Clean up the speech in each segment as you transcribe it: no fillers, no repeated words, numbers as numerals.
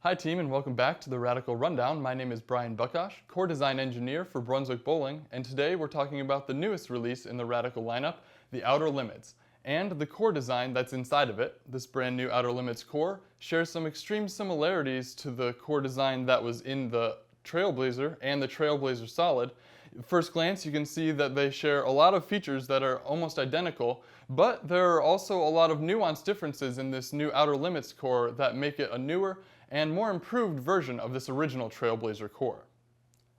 Hi team, and welcome back to the Radical Rundown. My name is Bryan Buckosh, core design engineer for Brunswick Bowling, and today we're talking about the newest release in the Radical lineup, the Outer Limits, and the core design that's inside of it. This brand new Outer Limits core shares some extreme similarities to the core design that was in the Trailblazer and the Trailblazer Solid. At first glance, you can see that they share a lot of features that are almost identical, but there are also a lot of nuanced differences in this new Outer Limits core that make it a newer and more improved version of this original Trailblazer core.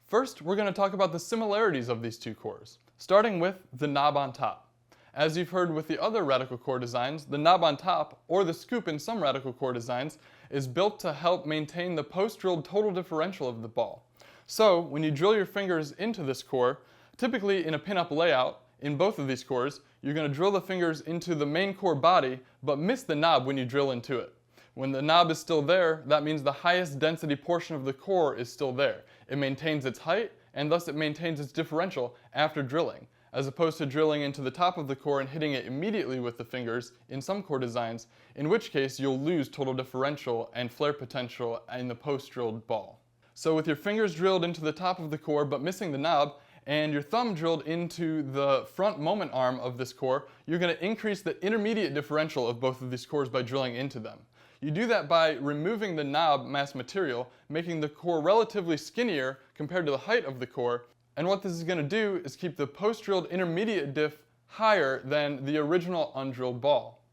First, we're going to talk about the similarities of these two cores, starting with the knob on top. As you've heard with the other Radical core designs, the knob on top, or the scoop in some Radical core designs, is built to help maintain the post-drilled total differential of the ball. So, when you drill your fingers into this core, typically in a pin-up layout, in both of these cores, you're going to drill the fingers into the main core body, but miss the knob when you drill into it. When the knob is still there, that means the highest density portion of the core is still there. It maintains its height, and thus it maintains its differential after drilling, as opposed to drilling into the top of the core and hitting it immediately with the fingers in some core designs, in which case you'll lose total differential and flare potential in the post-drilled ball. So with your fingers drilled into the top of the core but missing the knob, and your thumb drilled into the front moment arm of this core, you're going to increase the intermediate differential of both of these cores by drilling into them. You do that by removing the knob mass material, making the core relatively skinnier compared to the height of the core, and what this is going to do is keep the post-drilled intermediate diff higher than the original undrilled ball.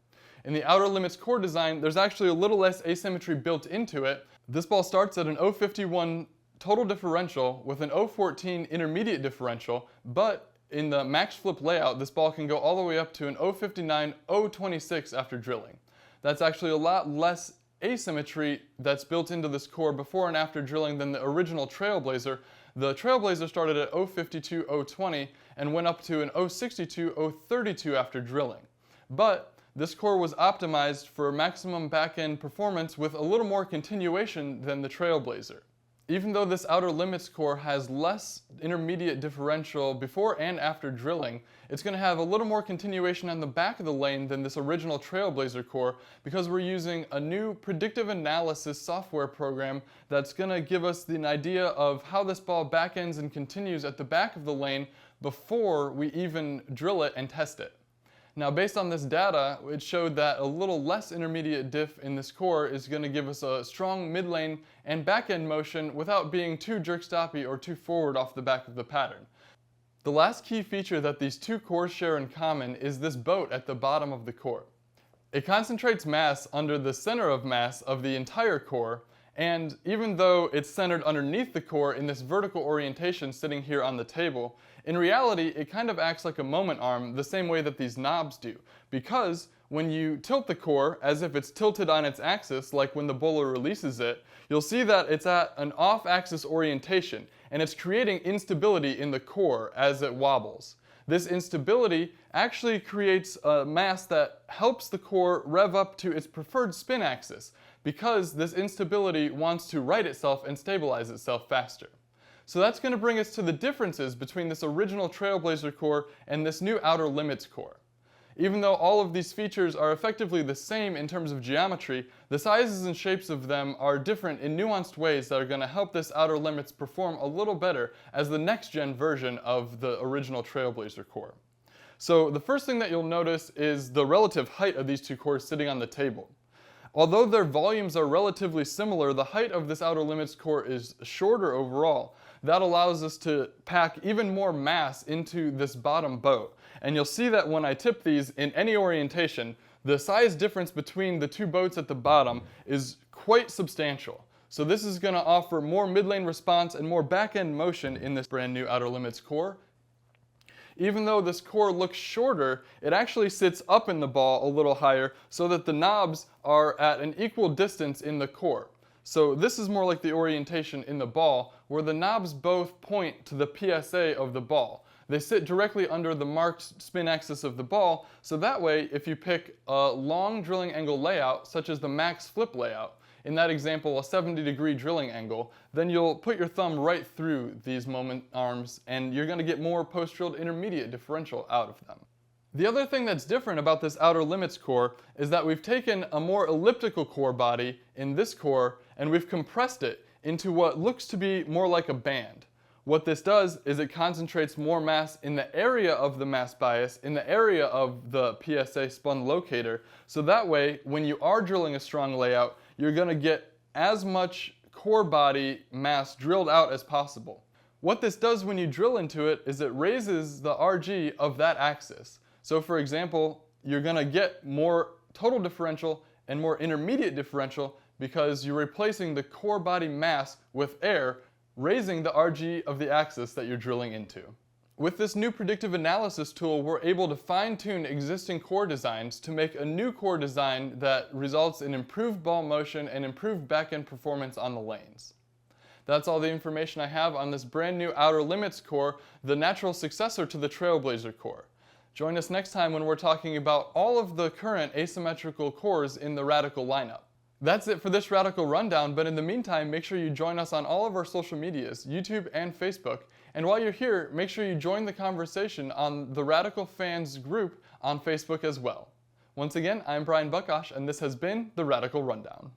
In the Outer Limits core design, there's actually a little less asymmetry built into it. This ball starts at an 051 total differential with an 014 intermediate differential, but in the max flip layout, this ball can go all the way up to an 059 026 after drilling. That's actually a lot less asymmetry that's built into this core before and after drilling than the original Trailblazer. The Trailblazer started at 052 020 and went up to an 062 032 after drilling. But this core was optimized for maximum back-end performance with a little more continuation than the Trailblazer. Even though this Outer Limits core has less intermediate differential before and after drilling, it's going to have a little more continuation on the back of the lane than this original Trailblazer core because we're using a new predictive analysis software program that's going to give us an idea of how this ball back ends and continues at the back of the lane before we even drill it and test it. Now, based on this data, it showed that a little less intermediate diff in this core is going to give us a strong mid-lane and back-end motion without being too jerk-stoppy or too forward off the back of the pattern. The last key feature that these two cores share in common is this boat at the bottom of the core. It concentrates mass under the center of mass of the entire core, and even though it's centered underneath the core in this vertical orientation sitting here on the table, in reality it kind of acts like a moment arm the same way that these knobs do, because when you tilt the core as if it's tilted on its axis, like when the bowler releases it, you'll see that it's at an off-axis orientation, and it's creating instability in the core as it wobbles. This instability actually creates a mass that helps the core rev up to its preferred spin axis, because this instability wants to right itself and stabilize itself faster. So that's going to bring us to the differences between this original Trailblazer core and this new Outer Limits core. Even though all of these features are effectively the same in terms of geometry, the sizes and shapes of them are different in nuanced ways that are going to help this Outer Limits perform a little better as the next-gen version of the original Trailblazer core. So the first thing that you'll notice is the relative height of these two cores sitting on the table. Although their volumes are relatively similar, the height of this Outer Limits core is shorter overall. That allows us to pack even more mass into this bottom boat. And you'll see that when I tip these in any orientation, the size difference between the two boats at the bottom is quite substantial. So this is going to offer more mid-lane response and more back-end motion in this brand new Outer Limits core. Even though this core looks shorter, it actually sits up in the ball a little higher so that the knobs are at an equal distance in the core. So this is more like the orientation in the ball, where the knobs both point to the PSA of the ball. They sit directly under the marked spin axis of the ball, so that way if you pick a long drilling angle layout, such as the max flip layout, in that example a 70-degree drilling angle, then you'll put your thumb right through these moment arms and you're going to get more post-drilled intermediate differential out of them. The other thing that's different about this Outer Limits core is that we've taken a more elliptical core body in this core and we've compressed it into what looks to be more like a band. What this does is it concentrates more mass in the area of the mass bias, in the area of the PSA spun locator, so that way when you are drilling a strong layout, you're going to get as much core body mass drilled out as possible. What this does when you drill into it is it raises the RG of that axis. So for example, you're going to get more total differential and more intermediate differential because you're replacing the core body mass with air, raising the RG of the axis that you're drilling into. With this new predictive analysis tool, we're able to fine-tune existing core designs to make a new core design that results in improved ball motion and improved back-end performance on the lanes. That's all the information I have on this brand new Outer Limits core, the natural successor to the Trailblazer core. Join us next time when we're talking about all of the current asymmetrical cores in the Radical lineup. That's it for this Radical Rundown, but in the meantime, make sure you join us on all of our social medias, YouTube and Facebook. And while you're here, make sure you join the conversation on the Radical Fans group on Facebook as well. Once again, I'm Bryan Buckosh, and this has been the Radical Rundown.